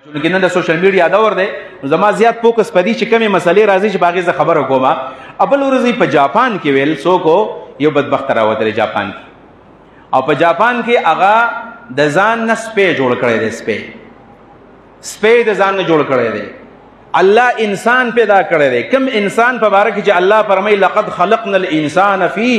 چونکه نن د سوشل میډیا دور دی نو زما زیات فوکس پدې چې کومې مسلې راځي چې باغې زه خبره کوم. ابل ورځې په جاپان کې ویل څوک یو بدبخت راوتلی جاپان کې، او په جاپان کې هغه د ځان نه سپی جوړ کړی دی، سپی د ځان نه جوړ کړی دی. الله انسان پیدا کړی دی، کوم انسان په باره کې چې الله فرمایي لقد خلقنا الانسان فی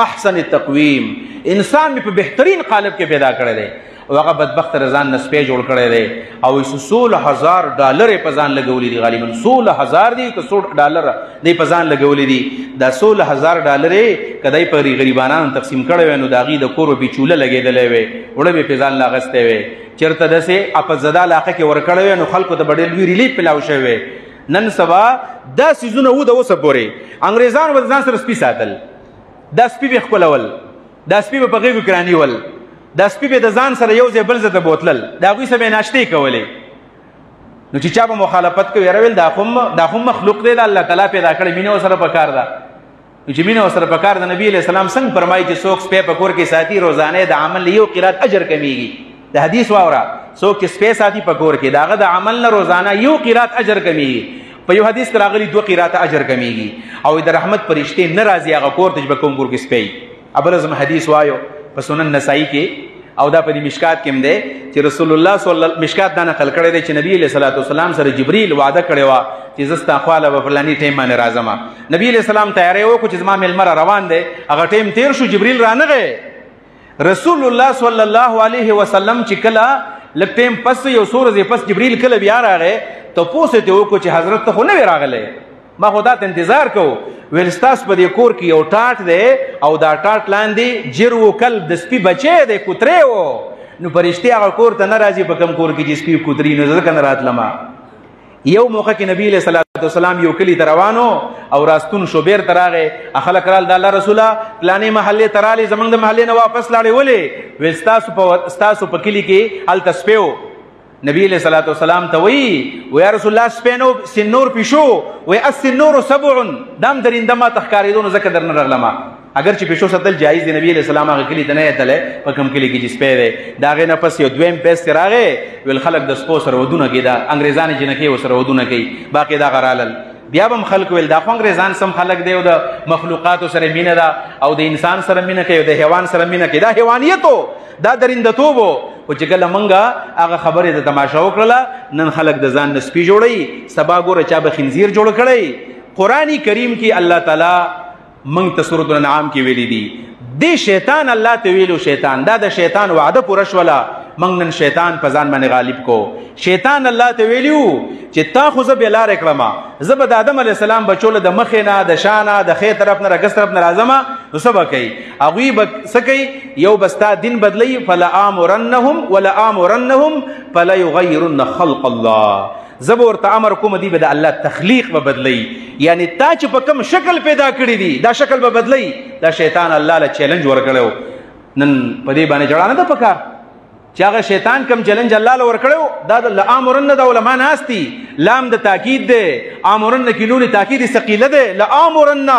احسن التقویم، انسان مې په بهترین قالب کې پیدا کړی دی، او هغه بدبخت رضان نه سپی جوړ کړی دی. او 16,000 ډالر یې په ځان لګولی دي، غالبا 16,000 دي که 100 ډالر دی په ځان لګولی دي. دا 16,000 ډالر یې که دی په غریبانانو تقسیم کړی وی نو د هغې د کور به پیچوله لګېدلی وی، وړه به پې ځان له اخیستی وی، چېرته داسې اپزده علاقه کې ورکړی وی نو خلکو ته به ډېر لوی ریلیف پیلاو شوی وی. نن سبا دا څیزونه وو د اوسه پورې انګریزانو به د ځان سره سپي ساتل، دا سپي به ښکلول، دا سپي به په غېږو کې رانیول، دا سپي به د ځان سره یو ځای بل ځای ته بوتلل، د هغوی سره به یې ناشتې کولې. نو چې چا به مخالفت کوي یاره ویل دا خو مخلوق دی د الله تعالی پیدا کړی، مینه ورسره پکار ده. نو چې مینه ورسره پکار ده، نبي علیه السلام څنګه فرمایي چې څوک سپی په کور کې ساتي روزانه د عمل له یو قرات اجر کمیږي. د حدیث واوره، څوک چې سپی ساتي په کور کې د هغه د عمل نه روزانه یو قرات اجر کمیږي. په یو حدیث کې راغلي 2 قرات اجر کمیږي. او د رحمت فرشتې نه راځي هغه کور ته چې به کوم کور کې سپی. ابل اعظم حدیث وایو په سنن نسائی کې، او دا په دې مشکات کې هم دی چې رسول الله صلی الله مشکات دا نقل کړی دی چې نبی علیه الصلاۃ والسلام سره جبریل وعده کړې وه چې زه ستا خواله به فلاني ټایم باندې راځم. نبی علیه السلام تیاری وکړو چې زما میلمه روان دی، هغه ټایم تیر شو، جبریل رانغی. رسول الله صلی الله علیه وسلم چې کله لږ ټایم پس یو څو ورځې پس جبریل کله بیا راغی، تپوس یې ترې وکړو چې حضرت ته خو نه وې راغلی، ما خو دا ته انتظار کوو. ویل ستاسو په دې کور کې یو ټاټ دی او دا ټاټ لاندې جر و کلب د سپي بچی دی، کوتری و. نو فرشتې هغه کور ته نه راځي په کوم کور کې چې سپي کوتري، نو ځکه نه راتلمه. یو موقع کې نبي علیه صلات وسلام یو کلي ته روانو او راستون شو، بیرته راغی، خلک رال د الله رسوله پلانې محلې ته رالې، زموږ د محلې نه واپس لاړې ولې؟ ویل ستاسو په کلي کې هلته سپی و. نبی علیہ الصلوۃ والسلام ته وی یا رسول الله سپینو سنور پیشو وی السنور 7 دام درنده ما تخکاریدو نو زکه درنه رغلما. اگر چې پیشو ساتل جایز دی، نبی علیہ السلام هغه کلی ته نه یتله په کوم کلی کې چې سپی دی. دا غې نه پس یو دویم پیس راغی، ویل خلک د سپو سره ودونه کوي، دا انګریزان جنکې ورسره ودونه کوي، باقي دا غرالل. بیا به خلک ویل دا خو انګریزان سم خلک دی او د مخلوقاتو سره مینه ده او د انسان سره مینه کوي او د حیوان سره مینه کوي، دا حیوانیتو، دا درندتوب و. او چې کله موږ هغه خبرې د تماشا وکړله، نن خلک د ځان نه سپي جوړوي، سبا ګوره چا به خنزیر جوړ کړی. قرآن کریم کې الله تعالی موږ ته سورۃ الانعام کې ویلي دي دې شیطان الله ته ویلو شیطان، دا د شیطان وعده پوره شوله، موږ نن شیطان په ځان باندې غالب کو. شیطان الله ته ویلو چې تا خو زه بې لارې کړم، زه به د آدم علیه السلام بچو له د مخې نه د شا نه د ښې طرف نه رګس طرف نه راځم، نو څه به کوي هغوی به څه کوي؟ یو به ستا دین بدلوي، فلآمرنهم ولآمرنهم فلیغیرن خلق الله، زه به ورته امر کوم دی به د الله تخلیق به بدلی، یعنی تا چې په کوم شکل پیدا کړي دي دا شکل به بدلی. دا شیطان الله له چیلنج ورکړی. نن په دې باندې جړا نه ده پکار چې هغه شیطان کوم چیلنج الله له ورکړی، دا د لآمرن د علما ناست دي، لام د تاکید دی، آمرن کې نون تاکید ثقیله دی، لآمرن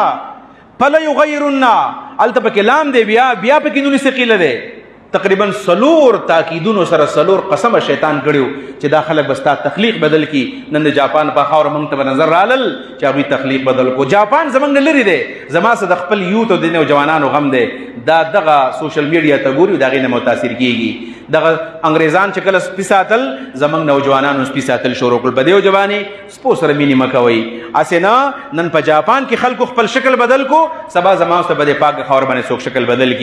فلیغیرن هلته پکې لام دی، بیا پکې نون ثقیله دی. تقریبا 4 تاکیدونو سره 4 قسمه شیطان کړیو چې دا خلک به ستا تخلیق بدل کی. نن د جاپان په خاوره موږ ته به نظر رالل چې هغوی تخلیق بدل کو. جاپان زموږ نه لرې دی، زما څه د خپل یوت او د نوجوانانو غم دی. دا دغه سوشل میډیا ته ګوري، د هغې نه متاثر کېږي. دغه انګریزان چې کله سپي ساتل، زموږ نوجوانانو سپي ساتل شروع کړل. په دې جوانې سپو سره مینې مه کوئ. هسې نه، نن په جاپان کې خلکو خپل شکل بدل کو، سبا زما ورته به د پاک خاور باندې څوک شکل بدل کی.